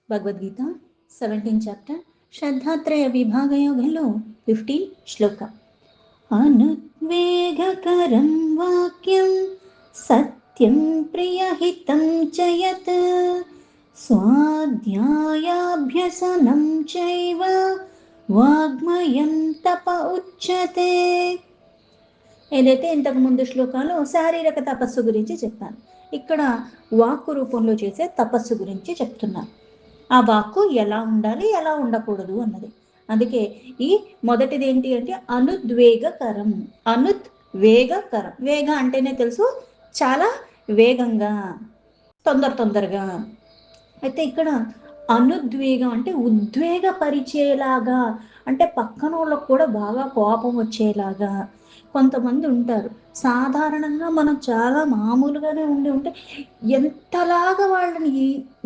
Bhagavad Gita 17th chapter శ్రద్ధాత్రయ విభాగయోగంలో 15th శ్లోక. అనుద్వేగకరం వాక్యం సత్యం ప్రియహితం చ యత్ స్వాధ్యాయాభ్యసనం చైవ వాగ్మయం తప ఉచ్యతే. ఏదైతే ఇంతకు ముందు శ్లోకాలు శారీరక తపస్సు గురించి చెప్పాను, ఇక్కడ వాక్కు రూపంలో చేసే తపస్సు గురించి చెప్తున్నాను. ఆ వాక్కు ఎలా ఉండాలి, ఎలా ఉండకూడదు అన్నది. అందుకే ఈ మొదటిది ఏంటి అంటే అనుద్వేగకరం. అనుద్వేగకరం, వేగ అంటేనే తెలుసు చాలా వేగంగా, తొందరగా. అయితే ఇక్కడ అనుద్వేగం అంటే ఉద్వేగపరిచేలాగా, అంటే పక్కన వాళ్ళకు కూడా బాగా కోపం వచ్చేలాగా. కొంతమంది ఉంటారు, సాధారణంగా మనం చాలా మామూలుగానే ఉంటే ఎంతలాగా వాళ్ళని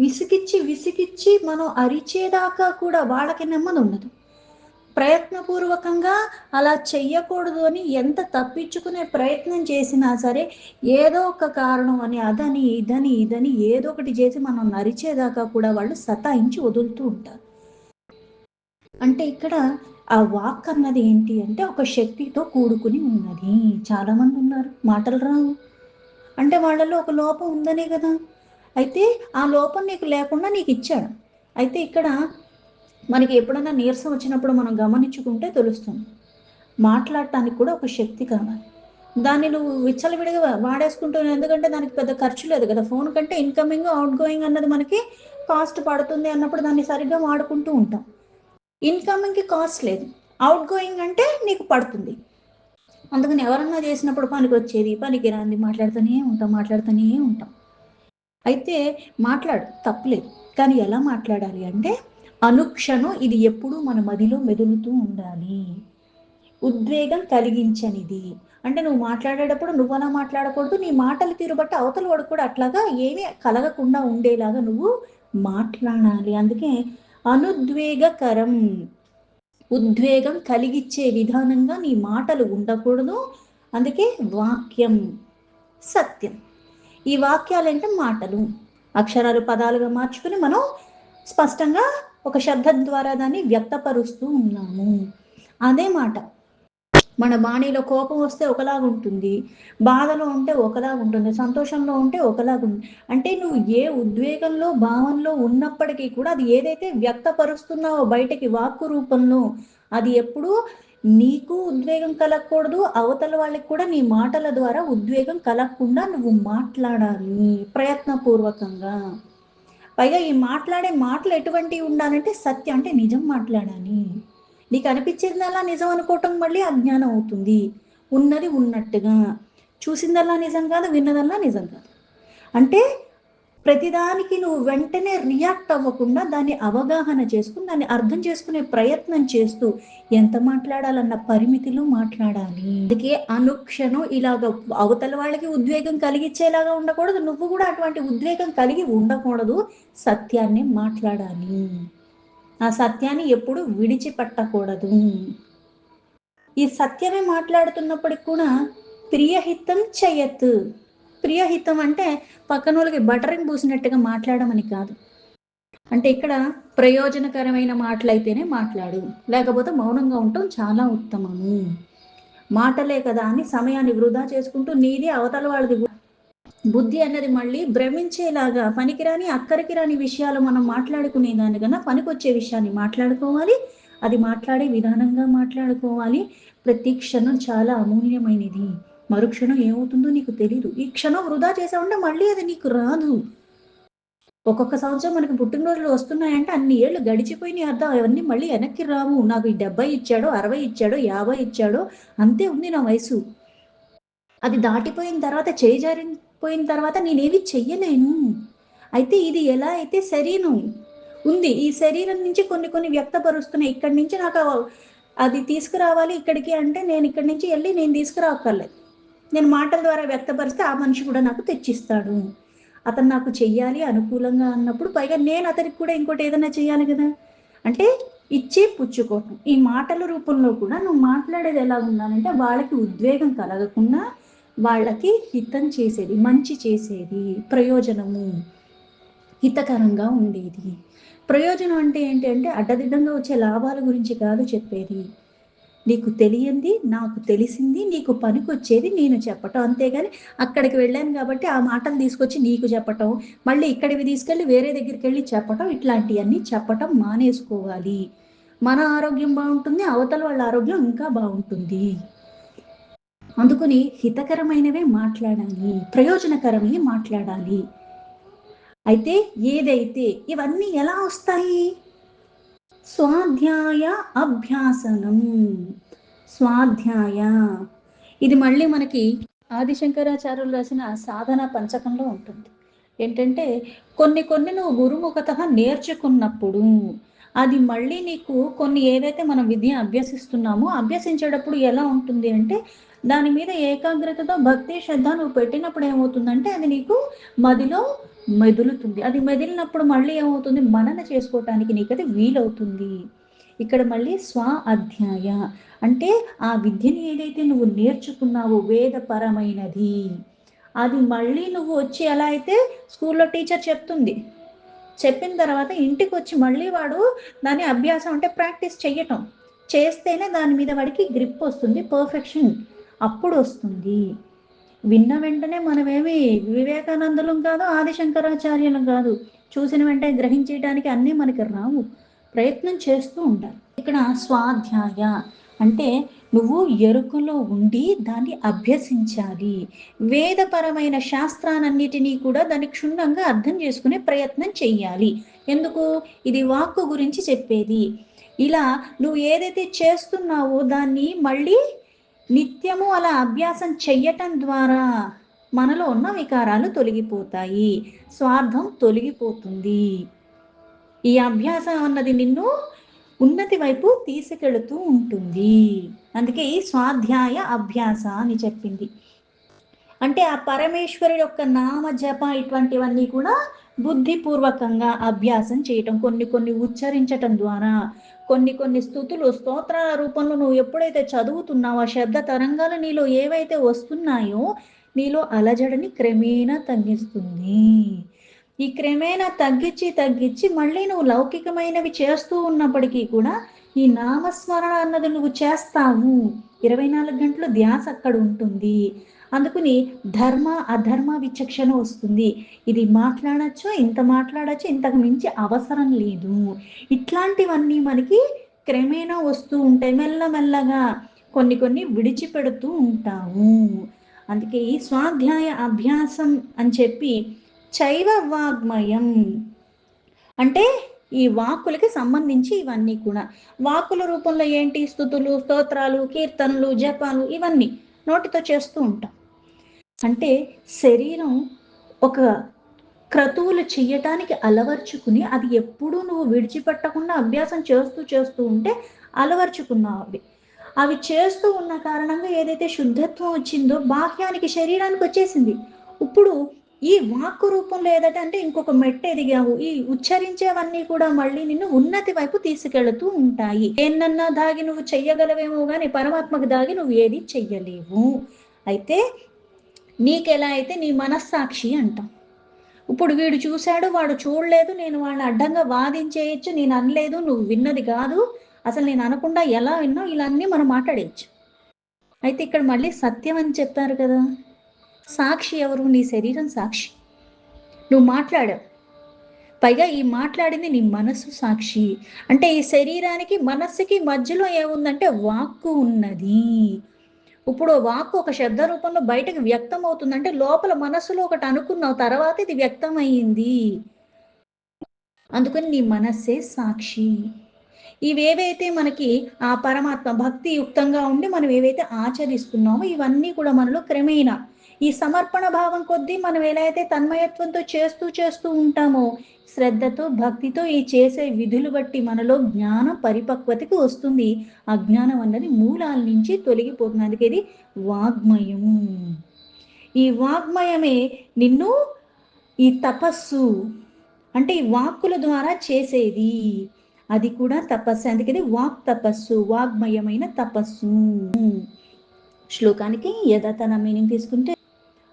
విసిగిచ్చి మనం అరిచేదాకా కూడా వాళ్ళకి నెమ్మది ఉండదు. ప్రయత్నపూర్వకంగా అలా చెయ్యకూడదు అని ఎంత తప్పించుకునే ప్రయత్నం చేసినా సరే ఏదో ఒక కారణం అని అదని ఇదని ఏదో ఒకటి చేసి మనం నరిచేదాకా కూడా వాళ్ళు సతాయించి వదులుతూ ఉంటారు. అంటే ఇక్కడ ఆ వాక్ అన్నది ఏంటి అంటే ఒక శక్తితో కూడుకుని ఉన్నది. చాలామంది ఉన్నారు మాటలు రావు అంటే వాళ్ళలో ఒక లోపం ఉందనే కదా. అయితే ఆ లోపం నీకు లేకుండా నీకు ఇచ్చాడు. అయితే ఇక్కడ మనకి ఎప్పుడైనా నీరసం వచ్చినప్పుడు మనం గమనించుకుంటే తెలుస్తుంది, మాట్లాడటానికి కూడా ఒక శక్తి కావాలి. దాన్ని నువ్వు విచ్చలవిడిగా వాడేసుకుంటున్నావు, ఎందుకంటే దానికి పెద్ద ఖర్చు లేదు కదా. ఫోన్ కంటే ఇన్కమింగ్ అవుట్ గోయింగ్ అన్నది మనకి కాస్ట్ పడుతుంది అన్నప్పుడు దాన్ని సరిగ్గా వాడుకుంటూ ఉంటాం. ఇన్కమింగ్కి కాస్ట్ లేదు, అవుట్ గోయింగ్ అంటే నీకు పడుతుంది. అందుకని ఎవరన్నా చేసినప్పుడు పనికి వచ్చేది పనికి రాంది మాట్లాడుతూనే ఉంటాం. అయితే మాట్లాడు, తప్పులేదు, కానీ ఎలా మాట్లాడాలి అంటే అనుక్షణం ఇది ఎప్పుడూ మన మదిలో మెదులుతూ ఉండాలి. ఉద్వేగం కలిగించనిది అంటే నువ్వు మాట్లాడేటప్పుడు నువ్వు అలా మాట్లాడకూడదు, నీ మాటలు తీరుబట్టి అవతల వాడు కూడా అట్లాగా ఏమీ కలగకుండా ఉండేలాగా నువ్వు మాట్లాడాలి. అందుకే అనుద్వేగకరం, ఉద్వేగం కలిగించే విధానంగా నీ మాటలు ఉండకూడదు. అందుకే వాక్యం సత్యం. ఈ వాక్యాలు అంటే మాటలు, అక్షరాలు పదాలుగా మార్చుకుని మనం స్పష్టంగా ఒక శబ్దం ద్వారా దాన్ని వ్యక్తపరుస్తూ ఉన్నాము. అదే మాట మన బాణీలో కోపం వస్తే ఒకలాగా ఉంటుంది, బాధలో ఉంటే ఒకలాగా ఉంటుంది, సంతోషంలో ఉంటే ఒకలాగా ఉంటుంది. అంటే నువ్వు ఏ ఉద్వేగంలో భావంలో ఉన్నప్పటికీ కూడా అది ఏదైతే వ్యక్తపరుస్తున్నావో బయటకి వాక్కు రూపంలో, అది ఎప్పుడూ నీకు ఉద్వేగం కలగకూడదు, అవతల వాళ్ళకి కూడా నీ మాటల ద్వారా ఉద్వేగం కలగకుండా నువ్వు మాట్లాడాలి ప్రయత్నపూర్వకంగా. పైగా ఈ మాట్లాడే మాటలు ఎటువంటివి ఉండాలంటే సత్యం, అంటే నిజం మాట్లాడాలి. నీకు అనిపించిందల్లా నిజం అనుకోవటం మళ్ళీ అజ్ఞానం అవుతుంది. ఉన్నది ఉన్నట్టుగా, చూసిందల్లా నిజం కాదు, విన్నదల్లా నిజం కాదు. అంటే ప్రతిదానికి నువ్వు వెంటనే రియాక్ట్ అవ్వకుండా దాన్ని అవగాహన చేసుకుని దాన్ని అర్థం చేసుకునే ప్రయత్నం చేస్తూ ఎంత మాట్లాడాలన్న పరిమితిలో మాట్లాడాలి. అందుకే అనుక్షణం ఇలాగ అవతల వాళ్ళకి ఉద్వేగం కలిగించేలాగా ఉండకూడదు, నువ్వు కూడా అటువంటి ఉద్వేగం కలిగి ఉండకూడదు. సత్యాన్ని మాట్లాడాలి, ఆ సత్యాన్ని ఎప్పుడు విడిచిపెట్టకూడదు. ఈ సత్యమే మాట్లాడుతున్నప్పటికి కూడా ప్రియహితం చేయత్. ప్రియహితం అంటే పక్కన వాళ్ళకి బటరింగ్ పూసినట్టుగా మాట్లాడమని కాదు. అంటే ఇక్కడ ప్రయోజనకరమైన మాటలైతేనే మాట్లాడు, లేకపోతే మౌనంగా ఉండటం చాలా ఉత్తమము. మాటలే కదా అని సమయాన్ని వృధా చేసుకుంటూ నీది అవతల వాళ్ళది బుద్ధి అన్నది మళ్ళీ భ్రమించేలాగా పనికిరాని అక్కరికి రాని విషయాలు మనం మాట్లాడుకునే దానికన్నా పనికొచ్చే విషయాన్ని మాట్లాడుకోవాలి. అది మాట్లాడే విధానంగా మాట్లాడుకోవాలి. ప్రతి క్షణం చాలా అమూల్యమైనది. మరుక్షణం ఏమవుతుందో నీకు తెలీదు. ఈ క్షణం వృధా చేసావంటే మళ్ళీ అది నీకు రాదు. ఒక్కొక్క సంవత్సరం మనకి పుట్టినరోజులు వస్తున్నాయంటే అన్ని ఏళ్ళు గడిచిపోయినాయి అర్థం, అవన్నీ మళ్ళీ వెనక్కి రావు. నాకు 70 ఇచ్చాడో 60 ఇచ్చాడో 50 ఇచ్చాడో అంతే ఉంది నా వయసు. అది దాటిపోయిన తర్వాత చేజారిపోయిన తర్వాత నేనేవి చెయ్యలేను. అయితే ఇది ఎలా అయితే శరీరం ఉంది, ఈ శరీరం నుంచి కొన్ని వ్యక్తపరుస్తున్నాయి. ఇక్కడి నుంచి నాకు అది తీసుకురావాలి ఇక్కడికి అంటే నేను ఇక్కడి నుంచి వెళ్ళి నేను తీసుకురాక్కర్లేదు. నేను మాటల ద్వారా వ్యక్తపరిస్తే ఆ మనిషి కూడా నాకు తెచ్చిస్తాడు. అతను నాకు చెయ్యాలి అనుకూలంగా అన్నప్పుడు పైగా నేను అతనికి కూడా ఇంకోటి ఏదైనా చెయ్యాలి కదా. అంటే ఇచ్చే పుచ్చుకోవటం, ఈ మాటల రూపంలో కూడా నువ్వు మాట్లాడేది ఎలా ఉండాలంటే వాళ్ళకి ఉద్వేగం కలగకుండా వాళ్ళకి హితం చేసేది, మంచి చేసేది, ప్రయోజనము. హితకరంగా ఉండేది. ప్రయోజనం అంటే ఏంటి అంటే అడ్డదిడ్డంగా వచ్చే లాభాల గురించి కాదు చెప్పేది. నీకు తెలియంది, నాకు తెలిసింది, నీకు పనికొచ్చేది నేను చెప్పటం. అంతేగాని అక్కడికి వెళ్ళాను కాబట్టి ఆ మాటలు తీసుకొచ్చి నీకు చెప్పటం, మళ్ళీ ఇక్కడివి తీసుకెళ్ళి వేరే దగ్గరికెళ్ళి చెప్పటం, ఇట్లాంటియన్నీ చెప్పటం మానేసుకోవాలి. మన ఆరోగ్యం బావుంటుంది, అవతల వాళ్ళ ఆరోగ్యం ఇంకా బావుంటుంది. అందుకని హితకరమైనవే మాట్లాడాలి, ప్రయోజనకరమే మాట్లాడాలి. అయితే ఏదైతే ఇవన్నీ ఎలా వస్తాయి? స్వాధ్యాయ అభ్యాసనం. స్వాధ్యాయ ఇది మళ్ళీ మనకి ఆదిశంకరాచార్యులు రాసిన సాధన పంచకంలో ఉంటుంది. ఏంటంటే కొన్ని కొన్ని నువ్వు గురుముఖత నేర్చుకున్నప్పుడు అది మళ్ళీ నీకు కొన్ని ఏదైతే మనం విద్య అభ్యసిస్తున్నామో అభ్యసించేటప్పుడు ఎలా ఉంటుంది అంటే దాని మీద ఏకాగ్రతతో భక్తి శ్రద్ధ నువ్వు పెట్టినప్పుడు ఏమవుతుందంటే అది నీకు మదిలో మెదులుతుంది. అది మెదిలినప్పుడు మళ్ళీ ఏమవుతుంది, మనన చేసుకోవటానికి నీకు అది వీలవుతుంది. ఇక్కడ మళ్ళీ స్వ అధ్యాయ అంటే ఆ విద్యని ఏదైతే నువ్వు నేర్చుకున్నావో వేదపరమైనది అది మళ్ళీ నువ్వు వచ్చి ఎలా అయితే స్కూల్లో టీచర్ చెప్తుంది, చెప్పిన తర్వాత ఇంటికి వచ్చి మళ్ళీ వాడు దాని అభ్యాసం అంటే ప్రాక్టీస్ చెయ్యటం చేస్తేనే దాని మీద వాడికి గ్రిప్ వస్తుంది, పర్ఫెక్షన్ అప్పుడు వస్తుంది. విన్న వెంటనే మనమేమి వివేకానందులం కాదు, ఆదిశంకరాచార్యులం కాదు. చూసిన వెంటనే గ్రహించేయడానికి అన్నీ మనకి రావు, ప్రయత్నం చేస్తూ ఉండాలి. ఇక్కడ స్వాధ్యాయ అంటే నువ్వు ఎరుకలో ఉండి దాన్ని అభ్యసించాలి. వేదపరమైన శాస్త్రాలన్నిటినీ కూడా దాన్ని క్షుణ్ణంగా అర్థం చేసుకునే ప్రయత్నం చెయ్యాలి. ఎందుకు? ఇది వాక్కు గురించి చెప్పేది. ఇలా నువ్వు ఏదైతే చేస్తున్నావో దాన్ని మళ్ళీ నిత్యము అలా అభ్యాసం చెయ్యటం ద్వారా మనలో ఉన్న వికారాలు తొలగిపోతాయి, స్వార్థం తొలగిపోతుంది. ఈ అభ్యాసం అన్నది నిన్ను ఉన్నతి వైపు తీసుకెళుతూ ఉంటుంది. అందుకే ఈ స్వాధ్యాయ అభ్యాస అని చెప్పింది. అంటే ఆ పరమేశ్వరుడు యొక్క నామ జప ఇటువంటివన్నీ కూడా బుద్ధిపూర్వకంగా అభ్యాసం చేయటం, కొన్ని కొన్ని ఉచ్చరించటం ద్వారా, కొన్ని కొన్ని స్థుతులు స్తోత్రాల రూపంలో నువ్వు ఎప్పుడైతే చదువుతున్నావో ఆ శబ్ద తరంగాలు నీలో ఏవైతే వస్తున్నాయో నీలో అలజడిని క్రమేణా తగ్గిస్తుంది. ఈ క్రమేణా తగ్గించి తగ్గించి మళ్ళీ నువ్వు లౌకికమైనవి చేస్తూ ఉన్నప్పటికీ కూడా ఈ నామస్మరణ అన్నది నువ్వు చేస్తావు, 24 గంటలు ధ్యాస అక్కడ ఉంటుంది. అందుకని ధర్మ అధర్మ విచక్షణ వస్తుంది. ఇది మాట్లాడచ్చు, ఇంత మాట్లాడచ్చు, ఇంతకు మించి అవసరం లేదు. ఇట్లాంటివన్నీ మనకి క్రమేణా వస్తూ ఉంటాయి. మెల్లమెల్లగా కొన్ని కొన్ని విడిచిపెడుతూ ఉంటాము. అందుకే ఈ స్వాధ్యాయ అభ్యాసం అని చెప్పి చైవ వాగ్మయం అంటే ఈ వాక్కులకి సంబంధించి ఇవన్నీ కూడా వాక్కుల రూపంలో ఏంటి, స్తుతులు స్తోత్రాలు కీర్తనలు జపాలు ఇవన్నీ నోటితో చేస్తూ ఉంటాం. అంటే శరీరం ఒక క్రతువులు చెయ్యటానికి అలవర్చుకుని అది ఎప్పుడూ నువ్వు విడిచిపెట్టకుండా అభ్యాసం చేస్తూ చేస్తూ ఉంటే అలవర్చుకున్నావు. అవి చేస్తూ ఉన్న కారణంగా ఏదైతే శుద్ధత్వం వచ్చిందో బాహ్యానికి శరీరానికి వచ్చేసింది. ఇప్పుడు ఈ వాక్కు రూపంలో ఏదైతే అంటే ఇంకొక మెట్టు ఎదిగావు. ఈ ఉచ్చరించేవన్నీ కూడా మళ్ళీ నిన్ను ఉన్నతి వైపు తీసుకెళ్తూ ఉంటాయి. ఏనన్నా దాగి నువ్వు చెయ్యగలవేమో కానీ పరమాత్మకు దాగి నువ్వు ఏది చెయ్యలేవు. అయితే నీకెలా అయితే నీ మనస్సాక్షి అంటాం. ఇప్పుడు వీడు చూశాడు, వాడు చూడలేదు, నేను వాళ్ళని అడ్డంగా వాదించేయచ్చు, నేను అనలేదు, నువ్వు విన్నది కాదు, అసలు నేను అనకుండా ఎలా విన్నావు, ఇలా అన్నీ మనం మాట్లాడేయచ్చు. అయితే ఇక్కడ మళ్ళీ సత్యం అని చెప్పారు కదా, సాక్షి ఎవరు? నీ శరీరం సాక్షి. నువ్వు మాట్లాడావు, పైగా ఈ మాట్లాడింది నీ మనస్సు సాక్షి. అంటే ఈ శరీరానికి మనస్సుకి మధ్యలో ఏముందంటే వాక్కు ఉన్నది. ఇప్పుడు వాక్కు ఒక శబ్ద రూపంలో బయటకు వ్యక్తం అవుతుందంటే లోపల మనస్సులో ఒకటి అనుకున్నావు, తర్వాత ఇది వ్యక్తమయ్యింది. అందుకని నీ మనస్సే సాక్షి. ఇవేవైతే మనకి ఆ పరమాత్మ భక్తి యుక్తంగా ఉండి మనం ఏవైతే ఆచరిస్తున్నామో ఇవన్నీ కూడా మనలో క్రమేణా ఈ సమర్పణ భావం కొద్దీ మనం ఎలా అయితే తన్మయత్వంతో చేస్తూ చేస్తూ ఉంటామో శ్రద్ధతో భక్తితో ఈ చేసే విధులు బట్టి మనలో జ్ఞానం పరిపక్వతకి వస్తుంది. అజ్ఞానం అన్నది మూలాల నుంచి తొలగిపోతుంది. అందుకే ఇది వాగ్మయం. ఈ వాగ్మయమే నిన్ను ఈ తపస్సు అంటే ఈ వాక్కుల ద్వారా చేసేది, అది కూడా తపస్సు. అందుకని వాక్ తపస్సు, వాగ్మయమైన తపస్సు. శ్లోకానికి యథాతన మీనింగ్ తీసుకుంటే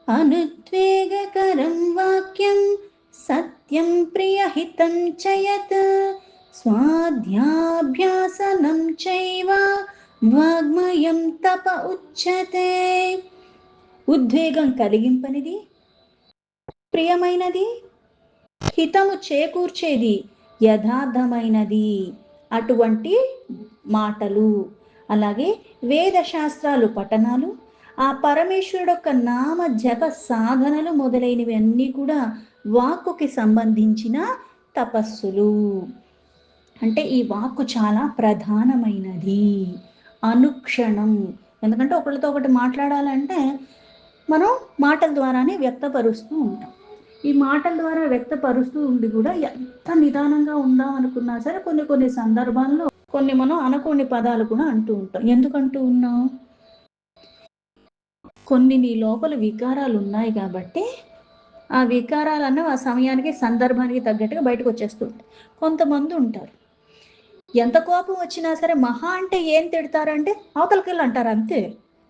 అనుద్వేగకరం వాక్యం సత్యం ప్రియహితం చ యత్ స్వాధ్యాభ్యాసనం చైవ వాగ్మయం తప ఉచ్యతే. ఉద్వేగం కలిగింపనిది, ప్రియమైనది, హితము చేకూర్చేది, యథార్థమైనది అటువంటి మాటలు. అలాగే వేద శాస్త్రాలు పఠనాలు, ఆ పరమేశ్వరుడు యొక్క నామ జప సాధనలు మొదలైనవి అన్నీ కూడా వాక్కుకి సంబంధించిన తపస్సులు. అంటే ఈ వాక్కు చాలా ప్రధానమైనది, అనుక్షణం. ఎందుకంటే ఒకరితో ఒకటి మాట్లాడాలంటే మనం మాటల ద్వారానే వ్యక్తపరుస్తూ ఉంటాం. ఈ మాటల ద్వారా వ్యక్తపరుస్తూ ఉండి కూడా ఎంత నిదానంగా ఉందాం అనుకున్నా సరే కొన్ని కొన్ని సందర్భాల్లో కొన్ని మనం అనుకోని పదాలు కూడా అంటూ ఉంటాం. ఎందుకంటూ ఉన్నాం? కొన్ని నీ లోపల వికారాలు ఉన్నాయి కాబట్టి ఆ వికారాలన్న ఆ సమయానికి సందర్భానికి తగ్గట్టుగా బయటకు వచ్చేస్తుంది. కొంతమంది ఉంటారు ఎంత కోపం వచ్చినా సరే మహా అంటే ఏం తిడతారంటే అవతలకెళ్ళి అంటారు అంతే,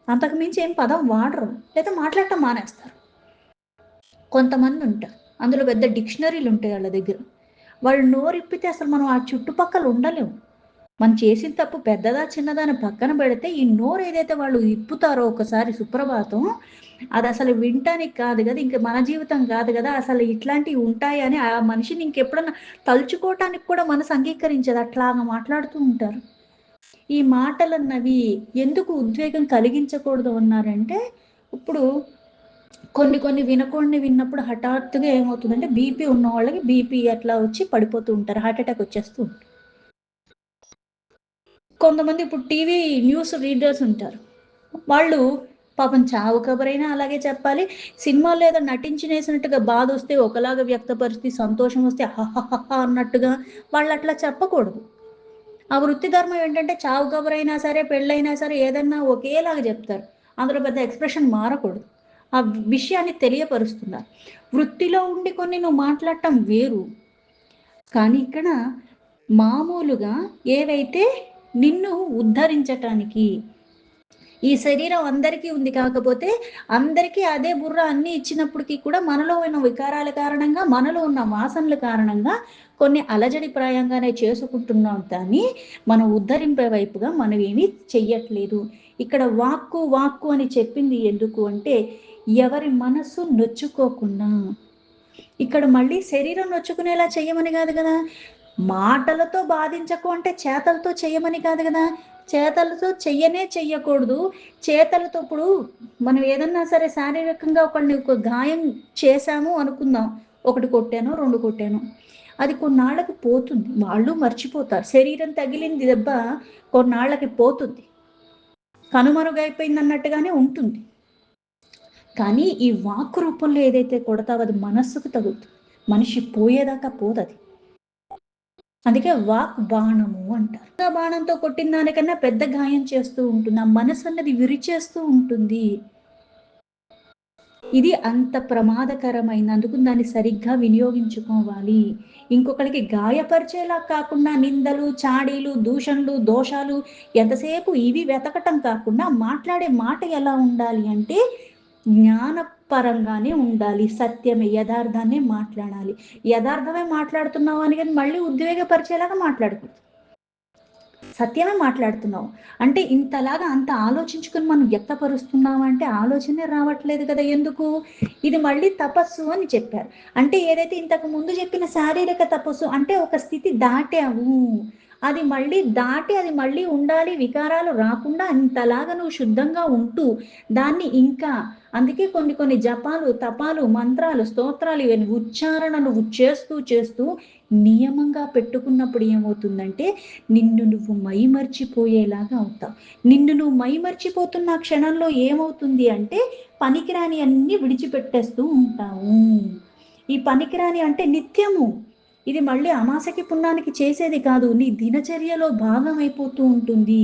అంతకు మించి ఏం పదం వాడరు, లేదా మాట్లాడటం మానేస్తారు. కొంతమంది ఉంటారు అందులో పెద్ద డిక్షనరీలు ఉంటాయి వాళ్ళ దగ్గర, వాళ్ళు నోరిప్పితే అసలు మనం ఆ చుట్టుపక్కల ఉండలేము. మనం చేసిన తప్పు పెద్దదా చిన్నదా అని పక్కన పెడితే ఈ నోరు ఏదైతే వాళ్ళు ఇప్పుతారో ఒకసారి సుప్రభాతం, అది అసలు వినటానికి కాదు కదా, ఇంక మన జీవితం కాదు కదా, అసలు ఇట్లాంటివి ఉంటాయని ఆ మనిషిని ఇంకెప్పుడన్నా తలుచుకోవటానికి కూడా మనసు అంగీకరించదు, అట్లాగా మాట్లాడుతూ ఉంటారు. ఈ మాటలన్నవి ఎందుకు ఉద్వేగం కలిగించకూడదు అన్నారంటే, ఇప్పుడు కొన్ని కొన్ని విన్నప్పుడు హఠాత్తుగా ఏమవుతుందంటే బీపీ ఉన్న వాళ్ళకి బీపీ అట్లా వచ్చి పడిపోతూ ఉంటారు, హార్ట్ అటాక్ వచ్చేస్తూ ఉంటుంది. కొంతమంది ఇప్పుడు టీవీ న్యూస్ రీడర్స్ ఉంటారు, వాళ్ళు పాపం చావు కబరైనా అలాగే చెప్పాలి, సినిమాలో ఏదో నటించినేసినట్టుగా బాధ వస్తే ఒకలాగా వ్యక్తపరిచి, సంతోషం వస్తే హహహహ అన్నట్టుగా వాళ్ళు అట్లా చెప్పకూడదు. ఆ వృత్తి ధర్మం ఏంటంటే చావు కబరైనా సరే పెళ్ళైనా సరే ఏదన్నా ఒకేలాగా చెప్తారు, అందులో పెద్ద ఎక్స్ప్రెషన్ మారకూడదు. ఆ విషయాన్ని తెలియపరుస్తున్నారు. వృత్తిలో ఉండి కొన్ని నువ్వు మాట్లాడటం వేరు, కానీ ఇక్కడ మామూలుగా ఏవైతే నిన్ను ఉద్ధరించటానికి, ఈ శరీరం అందరికీ ఉంది కాకపోతే అందరికీ అదే బుర్ర అన్ని ఇచ్చినప్పటికీ కూడా మనలో ఉన్న వికారాల కారణంగా, మనలో ఉన్న వాసనల కారణంగా కొన్ని అలజడి ప్రాయంగానే చేసుకుంటున్నాం, కానీ మనం ఉద్ధరింపే వైపుగా మనం ఏమీ చెయ్యట్లేదు. ఇక్కడ వాక్కు వాక్కు అని చెప్పింది ఎందుకు అంటే ఎవరి మనస్సు నొచ్చుకోకుండా. ఇక్కడ మళ్ళీ శరీరం నొచ్చుకునేలా చెయ్యమని కాదు కదా, మాటలతో బాధించకు అంటే చేతలతో చెయ్యమని కాదు కదా, చేతలతో చెయ్యకూడదు. చేతలతో ఇప్పుడు మనం ఏదన్నా సరే శారీరకంగా ఒకరిని ఒక గాయం చేశాము అనుకుందాం, ఒకటి కొట్టాను, రెండు కొట్టాను, అది కొన్నాళ్ళకి పోతుంది, వాళ్ళు మర్చిపోతారు. శరీరం తగిలింది దెబ్బ కొన్నాళ్ళకి పోతుంది, కనుమరుగైపోయింది అన్నట్టుగానే ఉంటుంది. కానీ ఈ వాక్ రూపంలో ఏదైతే కొడతావో అది మనస్సుకు తగులుతుంది, మనిషి పోయేదాకా పోదది. అందుకే వాక్ బాణము అంటారు. బాణంతో కొట్టిన దానికన్నా పెద్ద గాయం చేస్తూ ఉంటుంది, ఆ మనసు అన్నది విరిచేస్తూ ఉంటుంది. ఇది అంత ప్రమాదకరమైనందుకు దాన్ని సరిగ్గా వినియోగించుకోవాలి. ఇంకొకరికి గాయపరిచేలా కాకుండా నిందలు, చాడీలు, దూషణలు, దోషాలు ఎంతసేపు ఇవి వెతకటం కాకుండా మాట్లాడే మాట ఎలా ఉండాలి అంటే జ్ఞానపరంగానే ఉండాలి, సత్యమే యథార్థాన్ని మాట్లాడాలి. యథార్థమే మాట్లాడుతున్నావు అని కానీ మళ్ళీ ఉద్వేగపరిచేలాగా మాట్లాడకూడదు, సత్యమే మాట్లాడుతున్నావు అంటే ఇంతలాగా అంత ఆలోచించుకుని మనం వ్యక్తపరుస్తున్నాం అంటే ఆలోచనే రావట్లేదు కదా, ఎందుకు? ఇది మళ్ళీ తపస్సు అని చెప్పారు. అంటే ఏదైతే ఇంతకు ముందు చెప్పిన శారీరక తపస్సు అంటే ఒక స్థితి దాటావు, అది మళ్ళీ దాటి అది మళ్ళీ ఉండాలి, వికారాలు రాకుండా అంతలాగా నువ్వు శుద్ధంగా ఉంటూ దాన్ని ఇంకా, అందుకే కొన్ని కొన్ని జపాలు, తపాలు, మంత్రాలు, స్తోత్రాలు ఇవన్నీ ఉచ్చారణ నువ్వు చేస్తూ చేస్తూ నియమంగా పెట్టుకున్నప్పుడు ఏమవుతుందంటే నిన్ను నువ్వు మైమర్చిపోయేలాగా అవుతావు. నిన్ను నువ్వు మైమర్చిపోతున్న క్షణంలో ఏమవుతుంది అంటే పనికిరాని అన్ని విడిచిపెట్టేస్తూ ఉంటావు. ఈ పనికిరాని అంటే నిత్యము, ఇది మళ్ళీ అమాసకి పుణ్యానికి చేసేది కాదు, నీ దినచర్యలో భాగం అయిపోతూ ఉంటుంది.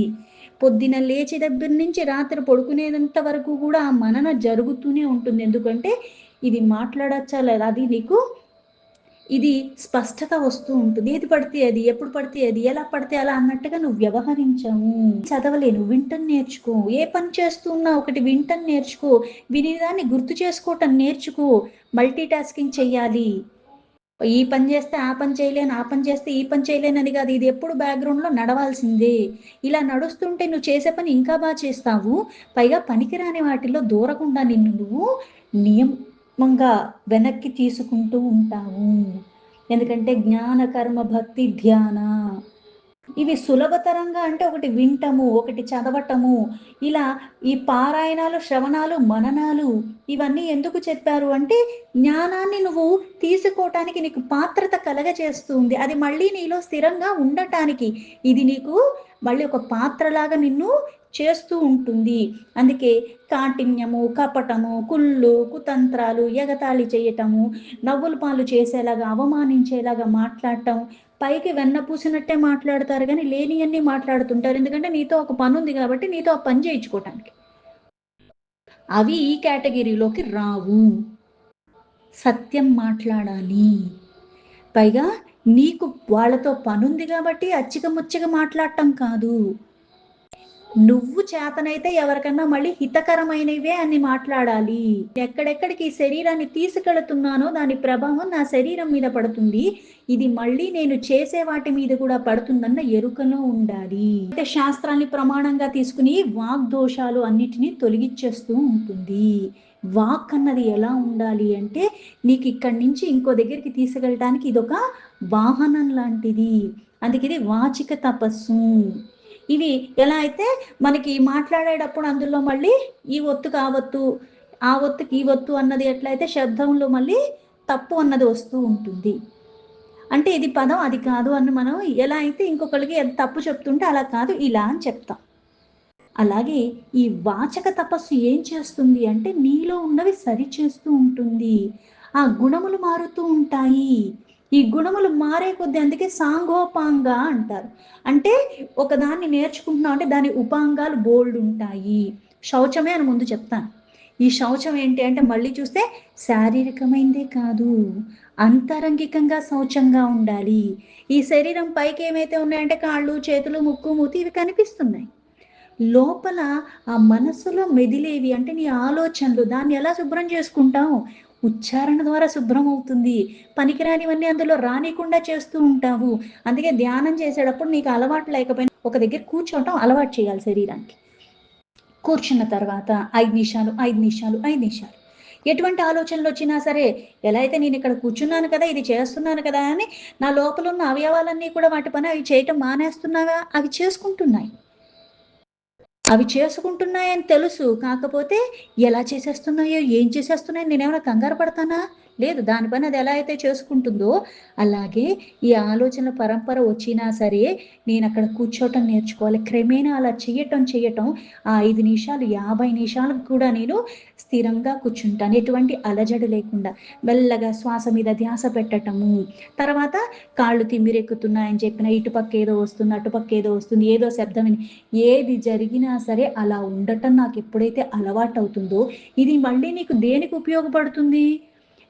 పొద్దున లేచి దగ్గర నుంచి రాత్రి పడుకునేంత వరకు కూడా ఆ మనన జరుగుతూనే ఉంటుంది. ఎందుకంటే ఇది మాట్లాడచ్చా లేదా, అది నీకు ఇది స్పష్టత వస్తూ ఉంటుంది. ఏది పడితే అది, ఎప్పుడు పడితే అది, ఎలా పడితే అలా అన్నట్టుగా నువ్వు వ్యవహరించవు. చదవలేను, వింటం నేర్చుకో. ఏ పని చేస్తున్నా ఒకటి వింటం నేర్చుకో, వినేదాన్ని గుర్తు చేసుకోవటం నేర్చుకో. మల్టీ టాస్కింగ్ చెయ్యాలి. ఈ పని చేస్తే ఆ పని చేయలేను, ఆ పని చేస్తే ఈ పని చేయలేనని కాదు. ఇది ఎప్పుడు బ్యాక్‌గ్రౌండ్‌లో నడవాల్సిందే. ఇలా నడుస్తుంటే నువ్వు చేసే పని ఇంకా చేస్తావు. పైగా పనికిరాని వాటిల్లో దూరకుండా నిన్ను నువ్వు నియమంగా వెనక్కి తీసుకుంటూ ఉంటావు. ఎందుకంటే జ్ఞాన, కర్మ, భక్తి, ధ్యాన ఇవి సులభతరంగా అంటే ఒకటి వింటము, ఒకటి చదవటము, ఇలా ఈ పారాయణాలు, శ్రవణాలు, మననాలు ఇవన్నీ ఎందుకు చెప్పారు అంటే జ్ఞానాన్ని నువ్వు తీసుకోవటానికి నీకు పాత్రత కలగజేస్తుంది. అది మళ్ళీ నీలో స్థిరంగా ఉండటానికి. ఇది నీకు మళ్ళీ ఒక పాత్రలాగా నిన్ను చేస్తూ ఉంటుంది. అందుకే కాఠిన్యము, కపటము, కుళ్ళు, కుతంత్రాలు, ఎగతాళి చేయటము, నవ్వుల పాలు చేసేలాగా, అవమానించేలాగా మాట్లాడటం, పైకి వెన్న పూసినట్టే మాట్లాడతారు గానీ, లేనియన్నీ మాట్లాడుతుంటారు. ఎందుకంటే నీతో ఒక పనుంది గాబట్టి, నీతో ఆ పని చేయించుకోటానికి. అవి ఈ కేటగిరీలోకి రావు. సత్యం మాట్లాడాలి. పైగా నీకు వాళ్ళతో పనుంది గాబట్టి అచ్చిక ముచ్చగా మాట్లాడటం కాదు. నువ్వు చేతనైతే ఎవరికన్నా మళ్ళీ హితకరమైనవే అని మాట్లాడాలి. ఎక్కడెక్కడికి ఈ శరీరాన్ని తీసుకెళుతున్నానో దాని ప్రభావం నా శరీరం మీద పడుతుంది. ఇది మళ్ళీ నేను చేసే వాటి మీద కూడా పడుతుందన్న ఎరుకలో ఉండాలి. అంటే శాస్త్రాన్ని ప్రమాణంగా తీసుకుని వాగ్దోషాలు అన్నిటినీ తొలగించేస్తూ ఉంటుంది. వాక్ అన్నది ఎలా ఉండాలి అంటే నీకు ఇక్కడి నుంచి ఇంకో దగ్గరికి తీసుకెళ్ళటానికి ఇదొక వాహనం లాంటిది. అందుకే ఇది వాచిక తపస్సు. ఇవి ఎలా అయితే మనకి మాట్లాడేటప్పుడు అందులో మళ్ళీ ఈ ఒత్తుకు ఆ ఒత్తు, ఆ ఒత్తుకి ఈ ఒత్తు అన్నది ఎట్లయితే శబ్దంలో మళ్ళీ తప్పు అన్నది వస్తూ ఉంటుంది. అంటే ఇది పదం అది కాదు అని మనం ఎలా అయితే ఇంకొకళ్ళకి తప్పు చెప్తుంటే అలా కాదు ఇలా అని చెప్తాం. అలాగే ఈ వాచక తపస్సు ఏం చేస్తుంది అంటే నీలో ఉన్నవి సరిచేస్తూ ఉంటుంది. ఆ గుణములు మారుతూ ఉంటాయి. ఈ గుణములు మారే కొద్దీ అందుకే సాంగోపాంగ అంటారు. అంటే ఒకదాన్ని నేర్చుకుంటున్నాం అంటే దాని ఉపాంగాలు బోల్డ్ ఉంటాయి. శౌచమే అని ముందు చెప్తాను. ఈ శౌచం ఏంటి అంటే మళ్ళీ చూస్తే శారీరకమైనదే కాదు, అంతరంగికంగా శౌచంగా ఉండాలి. ఈ శరీరం పైకి ఏమైతే ఉన్నాయంటే కాళ్ళు, చేతులు, ముక్కు, మూతి ఇవి కనిపిస్తున్నాయి. లోపల ఆ మనస్సులో మెదిలేవి అంటే నీ ఆలోచనలు దాన్ని ఎలా శుభ్రం చేసుకుంటావు? ఉచ్చారణ ద్వారా శుభ్రం అవుతుంది. పనికిరానివన్నీ అందులో రానీకుండా చేస్తూ ఉంటావు. అందుకే ధ్యానం చేసేటప్పుడు నీకు అలవాటు లేకపోయినా ఒక దగ్గర కూర్చోవటం అలవాటు చేయాలి శరీరానికి. కూర్చున్న తర్వాత 5 నిమిషాలు, 5 నిమిషాలు, 5 నిమిషాలు. ఎటువంటి ఆలోచనలు వచ్చినా సరే, ఎలా అయితే నేను ఇక్కడ కూర్చున్నాను కదా, ఇది చేస్తున్నాను కదా అని నా లోపల ఉన్న అవయవాలన్నీ కూడా వాటి పని అవి చేయటం మానేస్తున్నావా? అవి చేసుకుంటున్నాయి. అవి చేసుకుంటున్నాయని తెలుసు. కాకపోతే ఎలా చేసేస్తున్నాయో, ఏం చేసేస్తున్నాయో నేనేమైనా కంగారు పడతానా? లేదు. దాని పని అది ఎలా అయితే చేసుకుంటుందో, అలాగే ఈ ఆలోచనల పరంపర వచ్చినా సరే, నేనక్కడ కూర్చోవటం నేర్చుకోవాలి. క్రమేణా అలా చెయ్యటం, ఆ 5 నిమిషాలు, 50 నిమిషాలకు కూడా నేను స్థిరంగా కూర్చుంటాను. ఎటువంటి అలజడి లేకుండా. మెల్లగా శ్వాస మీద ధ్యాస పెట్టటము. తర్వాత కాళ్ళు తిమ్మిరెక్కుతున్నాయని చెప్పినా, ఇటుపక్క ఏదో వస్తుంది, అటుపక్క ఏదో వస్తుంది, ఏదో శబ్దం విని ఏది జరిగినా సరే అలా ఉండటం నాకెప్పుడైతే అలవాటవుతుందో, ఇది మళ్ళీ నీకు దేనికి ఉపయోగపడుతుంది?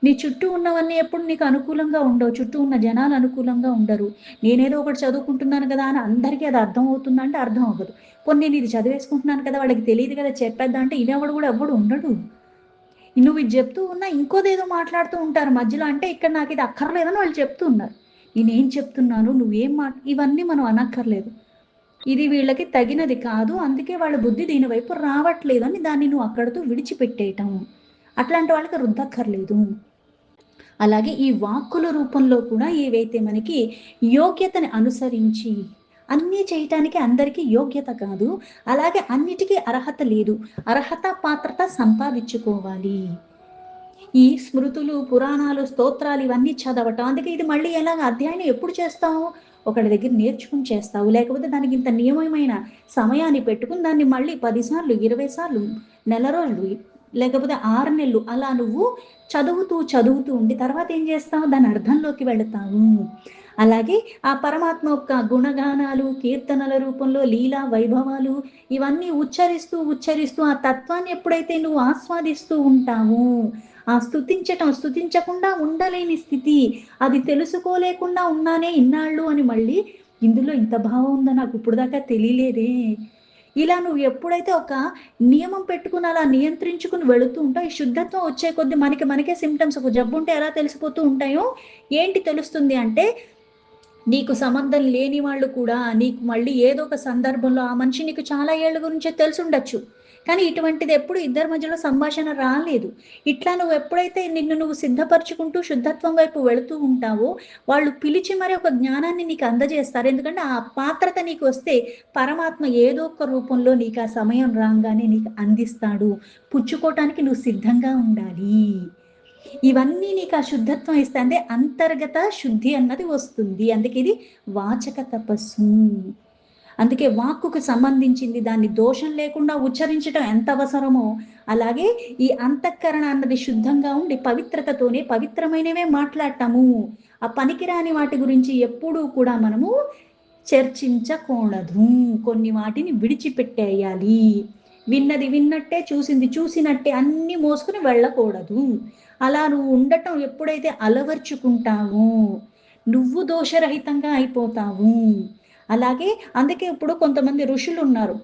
నీ చుట్టూ ఉన్నవన్నీ ఎప్పుడు నీకు అనుకూలంగా ఉండవు. చుట్టూ ఉన్న జనాలు అనుకూలంగా ఉండరు. నేనేదో ఒకటి చదువుకుంటున్నాను కదా అని అందరికీ అది అర్థం అవుతుందా అంటే అర్థం అవ్వదు. పోనీ నేను ఇది చదివేసుకుంటున్నాను కదా! వాళ్ళకి తెలీదు కదా! చెప్పేద్దాం అంటే ఇనేవాడు కూడా ఎవ్వడు ఉండడు. నువ్వు ఇది చెప్తూ ఉన్నా ఇంకోదేదో మాట్లాడుతూ ఉంటారు మధ్యలో. అంటే ఇక్కడ నాకిది అక్కర్లేదని వాళ్ళు చెప్తూ ఉన్నారు. నేనేం చెప్తున్నాను? నువ్వేం ఇవన్నీ మనం అనక్కర్లేదు. ఇది వీళ్ళకి తగినది కాదు. అందుకే వాళ్ళ బుద్ధి దీని వైపు రావట్లేదని దాన్ని నువ్వు అక్కడితో విడిచిపెట్టేయటం. అట్లాంటి వాళ్ళకి రుద్దక్కర్లేదు. అలాగే ఈ వాక్కుల రూపంలో కూడా ఏవైతే మనకి యోగ్యతని అనుసరించి అన్నీ చేయటానికి అందరికీ యోగ్యత కాదు. అలాగే అన్నిటికీ అర్హత లేదు. అర్హత, పాత్రత సంపాదించుకోవాలి. ఈ స్మృతులు, పురాణాలు, స్తోత్రాలు ఇవన్నీ చదవటం. అందుకే ఇది మళ్ళీ ఎలాగ అధ్యయనం ఎప్పుడు చేస్తావు? ఒకడి దగ్గర నేర్చుకుని చేస్తావు. లేకపోతే దానికి ఇంత నియమమైన సమయాన్ని పెట్టుకుని దాన్ని మళ్ళీ 10 సార్లు, 20 సార్లు, నెల రోజులు, లేకపోతే 6 నెలలు అలా నువ్వు చదువుతూ ఉండి తర్వాత ఏం చేస్తావు? దాని అర్థంలోకి వెళతావు. అలాగే ఆ పరమాత్మ యొక్క గుణగానాలు, కీర్తనల రూపంలో లీలా వైభవాలు ఇవన్నీ ఉచ్చరిస్తూ ఆ తత్వాన్ని ఎప్పుడైతే నువ్వు ఆస్వాదిస్తూ ఉంటావో, ఆ స్తుతించకుండా ఉండలేని స్థితి, అది తెలుసుకోలేకుండా ఉన్నానే ఇన్నాళ్ళు అని మళ్ళీ ఇందులో ఇంత భావం ఉందో నాకు ఇప్పుడు దాకా తెలియలేదే. ఇలా నువ్వు ఎప్పుడైతే ఒక నియమం పెట్టుకొని అలా నియంత్రించుకొని వెళుతూ ఉంటావు, ఈ శుద్ధత్వం వచ్చే కొద్దీ మనకే సింప్టమ్స్ ఒక జబ్బుంటే ఎలా తెలిసిపోతూ ఉంటాయో, ఏంటి తెలుస్తుంది అంటే నీకు సంబంధం లేని వాళ్ళు కూడా నీకు మళ్ళీ ఏదో ఒక సందర్భంలో ఆ మనిషి నీకు చాలా ఏళ్ళ గురించే తెలిసుండొచ్చు. కానీ ఇటువంటిది ఎప్పుడు ఇద్దరి మధ్యలో సంభాషణ రాలేదు. ఇట్లా నువ్వు ఎప్పుడైతే నిన్ను నువ్వు సిద్ధపరుచుకుంటూ శుద్ధత్వం వైపు వెళుతూ ఉంటావో, వాళ్ళు పిలిచి మరి ఒక జ్ఞానాన్ని నీకు అందజేస్తారు. ఎందుకంటే ఆ పాత్రత నీకు వస్తే పరమాత్మ ఏదో ఒక రూపంలో నీకు ఆ సమయం రాంగానే నీకు అందిస్తాడు. పుచ్చుకోవటానికి నువ్వు సిద్ధంగా ఉండాలి. ఇవన్నీ నీకు ఆ శుద్ధత్వం ఇస్తే అంటే అంతర్గత శుద్ధి అన్నది వస్తుంది. అందుకే ఇది వాచక తపస్సు. అందుకే వాక్కుకు సంబంధించింది దాన్ని దోషం లేకుండా ఉచ్చరించటం ఎంత అవసరమో, అలాగే ఈ అంతఃకరణ అన్నది శుద్ధంగా ఉండి పవిత్రతతోనే పవిత్రమైనవే మాట్లాడటము. ఆ పనికిరాని వాటి గురించి ఎప్పుడూ కూడా మనము చర్చించకూడదు. కొన్ని వాటిని విడిచిపెట్టేయాలి. విన్నది విన్నట్టే, చూసింది చూసినట్టే అన్నీ మోసుకొని వెళ్ళకూడదు. అలా నువ్వు ఉండటం ఎప్పుడైతే అలవర్చుకుంటావో, నువ్వు దోషరహితంగా అయిపోతావు. అలాగే అందుకే ఇప్పుడు కొంతమంది ఋషులున్నారు.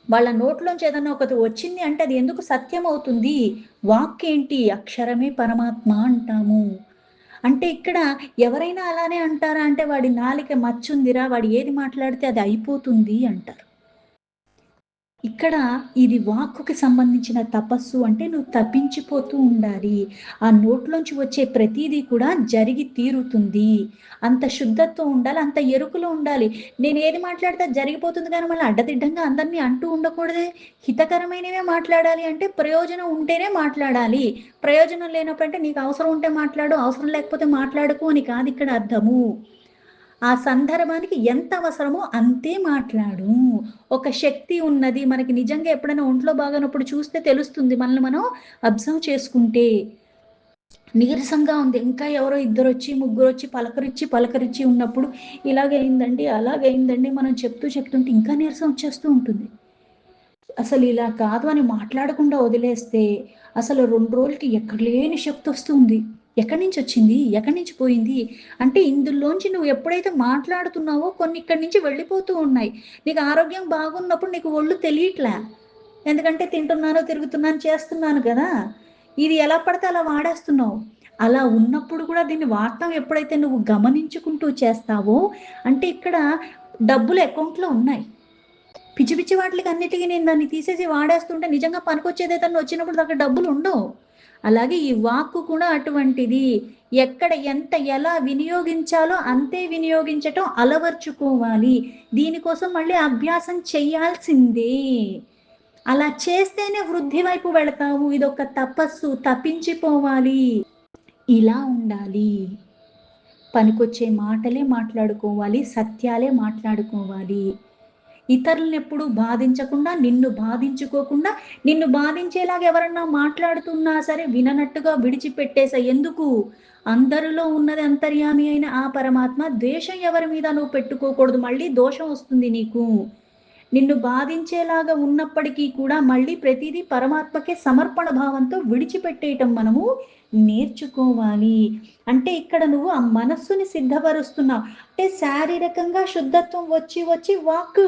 వాళ్ళ నోట్లోంచి ఏదన్నా ఒకటి వచ్చింది అంటే అది ఎందుకు సత్యం అవుతుంది? వాక్కేంటి? అక్షరమే పరమాత్మ అంటాము. అంటే ఇక్కడ ఎవరైనా అలానే అంటారా అంటే వాడి నాలిక మచ్చుందిరా, వాడు ఏది మాట్లాడితే అది అయిపోతుంది అంటారు. ఇక్కడ ఇది వాక్కుకి సంబంధించిన తపస్సు అంటే నువ్వు తప్పించిపోతూ ఉండాలి. ఆ నోట్లోంచి వచ్చే ప్రతీదీ కూడా జరిగి తీరుతుంది. అంత శుద్ధత్వం ఉండాలి. అంత ఎరుకలో ఉండాలి. నేను ఏది మాట్లాడితే అది జరిగిపోతుంది కానీ మళ్ళీ అడ్డదిడ్డంగా అందరిని అంటూ ఉండకూడదే. హితకరమైనవే మాట్లాడాలి అంటే ప్రయోజనం ఉంటేనే మాట్లాడాలి. ప్రయోజనం లేనప్పుడు అంటే నీకు అవసరం ఉంటే మాట్లాడు, అవసరం లేకపోతే మాట్లాడకు అని కాదు ఇక్కడ అర్థము. ఆ సందర్భానికి ఎంత అవసరమో అంతే మాట్లాడు. ఒక శక్తి ఉన్నది. మనకి నిజంగా ఎప్పుడైనా ఒంట్లో బాగానప్పుడు చూస్తే తెలుస్తుంది. మనల్ని మనం అబ్జర్వ్ చేసుకుంటే. నీరసంగా ఉంది. ఇంకా ఎవరో ఇద్దరొచ్చి, ముగ్గురొచ్చి పలకరించి ఉన్నప్పుడు ఇలాగయిందండి, అలాగయిందండి మనం చెప్తుంటే ఇంకా నీరసం వచ్చేస్తూ ఉంటుంది. అసలు ఇలా కాదు అని మాట్లాడకుండా వదిలేస్తే అసలు 2 రోజులకి ఎక్కడ లేని శక్తొస్తుంది. ఎక్కడి నుంచొచ్చింది? ఎక్కడి నుంచి పోయింది? అంటే ఇందులోంచి నువ్వు ఎప్పుడైతే మాట్లాడుతున్నావో కొన్ని ఇక్కడి నుంచి వెళ్ళిపోతూ ఉన్నాయి. నీకు ఆరోగ్యం బాగున్నప్పుడు నీకు ఒళ్ళు తెలియట్లా. ఎందుకంటే తింటున్నాను, తిరుగుతున్నాను, చేస్తున్నాను కదా! ఇది ఎలా పడితే అలా వాడేస్తున్నావు. అలా ఉన్నప్పుడు కూడా దీన్ని వాడటం ఎప్పుడైతే నువ్వు గమనించుకుంటూ చేస్తావో అంటే ఇక్కడ డబ్బులు అకౌంట్‌లో ఉన్నాయి. పిచ్చి పిచ్చి వాటిలకి అన్నిటికి నేను దాన్ని తీసేసి వాడేస్తుంటే నిజంగా పనికొచ్చేదేదన్నా వచ్చినప్పుడు దగ్గర డబ్బులు ఉండవు. అలాగే ఈ వాక్కు కూడా అటువంటిది. ఎక్కడ ఎంత ఎలా వినియోగించాలో అంతే వినియోగించటం అలవర్చుకోవాలి. దీనికోసం మళ్ళీ అభ్యాసం చెయ్యాల్సిందే. అలా చేస్తేనే వృద్ధి వైపు వెళతావు. ఇదొక తపస్సు. తపించిపోవాలి. ఇలా ఉండాలి. పనికొచ్చే మాటలే మాట్లాడుకోవాలి. సత్యాలే మాట్లాడుకోవాలి. ఇతరులనెప్పుడు బాధించకుండా, నిన్ను బాధించుకోకుండా, నిన్ను బాధించేలాగా ఎవరన్నా మాట్లాడుతున్నా సరే విననట్టుగా విడిచిపెట్టేసేయి. ఎందుకు? అందరిలో ఉన్నది అంతర్యామి అయిన ఆ పరమాత్మ. ద్వేషం ఎవరి మీద నువ్వు పెట్టుకోకూడదు. మళ్ళీ దోషం వస్తుంది నీకు. నిన్ను బాధించేలాగా ఉన్నప్పటికీ కూడా మళ్ళీ ప్రతిదీ పరమాత్మకే సమర్పణ భావంతో విడిచిపెట్టేయటం మనము నేర్చుకోవాలి. అంటే ఇక్కడ నువ్వు ఆ మనస్సుని సిద్ధపరుస్తున్నావు. అంటే శారీరకంగా శుద్ధత్వం వచ్చి వాక్కు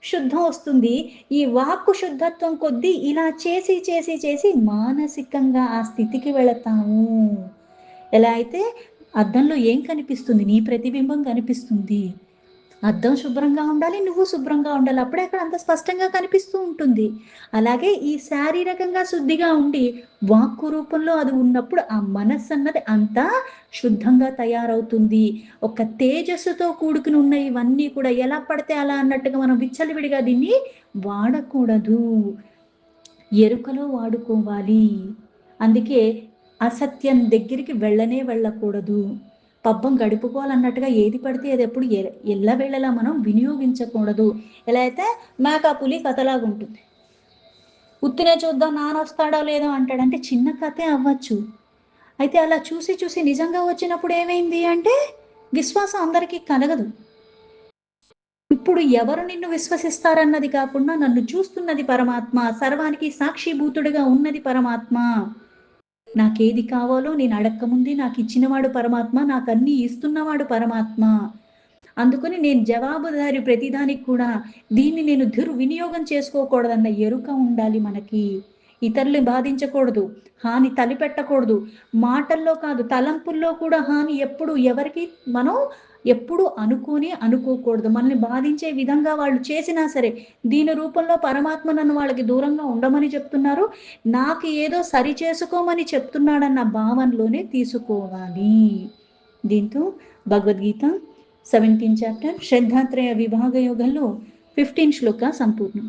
శుద్ధం వస్తుంది. ఈ వాక్కు శుద్ధత్వం కొద్దీ ఇలా చేసి మానసికంగా ఆ స్థితికి వెళతాము. ఎలా అయితే అద్దంలో ఏం కనిపిస్తుంది? నీ ప్రతిబింబం కనిపిస్తుంది. అద్దం శుభ్రంగా ఉండాలి. నువ్వు శుభ్రంగా ఉండాలి. అప్పుడే అక్కడ అంత స్పష్టంగా కనిపిస్తూ ఉంటుంది. అలాగే ఈ శారీరకంగా శుద్ధిగా ఉండి వాక్కు రూపంలో అది ఉన్నప్పుడు ఆ మనస్సు అన్నది అంతా శుద్ధంగా తయారవుతుంది. ఒక తేజస్సుతో కూడుకుని ఉన్న ఇవన్నీ కూడా ఎలా పడితే అలా అన్నట్టుగా మనం విచ్చలవిడిగా దీన్ని వాడకూడదు. ఎరుకలో వాడుకోవాలి. అందుకే అసత్యం దగ్గరికి వెళ్ళనే వెళ్ళకూడదు. పబ్బం గడుపుకోవాలన్నట్టుగా ఏది పడితే అది ఎప్పుడు ఎల్లవేళలా మనం వినియోగించకూడదు. ఎలా అయితే మేక పులి కథలాగుంటుంది. ఉత్తినే చూద్దాం నానొస్తాడో లేదో అంటాడు. అంటే చిన్న కథే అవ్వచ్చు. అయితే అలా చూసి నిజంగా వచ్చినప్పుడు ఏమైంది అంటే విశ్వాసం అందరికీ కలగదు. ఇప్పుడు ఎవరు నిన్ను విశ్వసిస్తారన్నది కాకుండా నన్ను చూస్తున్నది పరమాత్మ. సర్వానికి సాక్షిభూతుడిగా ఉన్నది పరమాత్మ. నాకేది కావాలో నేను అడక్కముందే నాకిచ్చినవాడు పరమాత్మ. నాకన్నీ ఇస్తున్నవాడు పరమాత్మ. అందుకని నేను జవాబుదారీ ప్రతిదానికి కూడా దీన్ని నేను దుర్వినియోగం చేసుకోకూడదన్న ఎరుక ఉండాలి మనకి. ఇతరుల్ని బాధించకూడదు. హాని తలపెట్టకూడదు. మాటల్లో కాదు, తలంపుల్లో కూడా హాని ఎప్పుడు ఎవరికి మనం ఎప్పుడు అనుకోకూడదు. మనల్ని బాధించే విధంగా వాళ్ళు చేసినా సరే, దీని రూపంలో పరమాత్మ నన్ను వాళ్ళకి దూరంగా ఉండమని చెప్తున్నారు. నాకు ఏదో సరిచేసుకోమని చెప్తున్నాడన్న భావనలోనే తీసుకోవాలి. దీంతో భగవద్గీత 17th చాప్టర్ శ్రద్ధాత్రయ విభాగ యోగంలో 15 శ్లోక సంపూర్ణం.